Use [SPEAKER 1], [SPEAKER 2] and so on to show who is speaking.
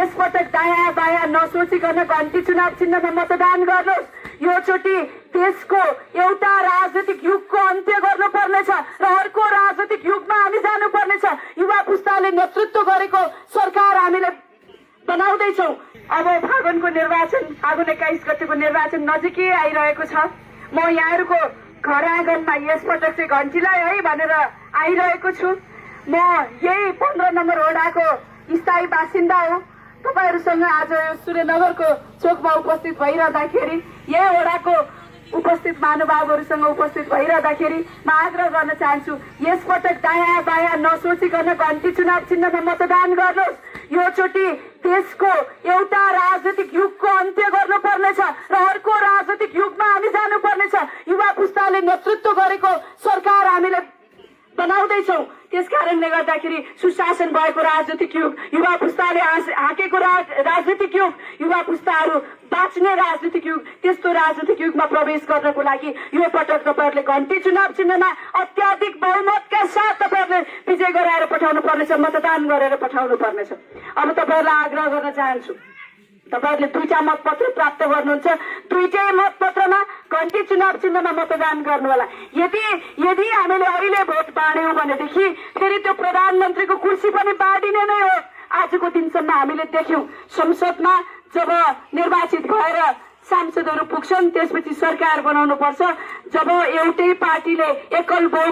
[SPEAKER 1] यसपटक दायाँ बायाँ नसोचिकन घन्टी चुनाव चिन्हमा मतदान गर्नुहोस्। यो चोटि देशको एउटा राजनीतिक युगको अन्त्य गर्नुपर्नेछ र अर्को राजनीतिक युगमा हामी जानुपर्नेछ। युवा पुस्ताले नेतृत्व गरेको सरकार हामीले बनाउँदैछौँ। अब फागुनको निर्वाचन, फागुन 21 गतेको निर्वाचन नजिकै आइरहेको छ। म यहाँहरूको घर आँगनमा यसपटक चाहिँ घन्टीलाई है भनेर आइरहेको छु। म यही 15 नम्बर वडाको स्थायी बासिन्दा हो। तपाईहरूसँग आज यो सूर्यनगरको चोकमा उपस्थित भइरहँदाखेरि, यही वडाको उपस्थित महानुभावहरूसँग उपस्थित भइरहँदाखेरि म आग्रह गर्न चाहन्छु, यसपटक दायाँ बायाँ नसोचिकन घन्टी चुनाव चिन्हमा मतदान गर्नुहोस्। यो चोटि देशको एउटा राजनीतिक युगको अन्त्य गर्नुपर्नेछ र अर्को राजनीतिक युगमा हामी जानुपर्नेछ। युवा पुस्ताले नेतृत्व गरेको सरकार हामीले बनाउँदैछौँ। त्यस कारणले गर्दाखेरि सुशासन भएको राजनीतिक युग, युवा पुस्ताले हाँकेको राजनीतिक युग, युवा पुस्ताहरू बाँच्ने राजनीतिक युग, त्यस्तो राजनीतिक युगमा प्रवेश गर्नको लागि यो पटक तपाईहरूले घन्टी चुनाव चिन्हमा अत्याधिक बहुमतका साथ तपाईहरूले विजय गराएर पठाउनु पर्नेछ, मतदान गरेर पठाउनु पर्नेछ। अब तपाईहरूलाई आग्रह गर्न चाहन्छु, तपाईहरूले 2टा मतपत्र प्राप्त गर्नुहुन्छ। 2टै मतपत्रमा घन्टी चुनाव चिन्हमा मतदान गर्नु होला। यदि हामीले अहिले भोट बाँड्यौँ भनेदेखि फेरि त्यो प्रधानमन्त्रीको कुर्सी पनि बाँडिने नै हो। आजको दिनसम्म हामीले देख्यौँ, संसदमा जब निर्वाचित भएर सांसदहरू पुग्छन् त्यसपछि सरकार बनाउनु पर्छ। जब एउटै पार्टीले एकल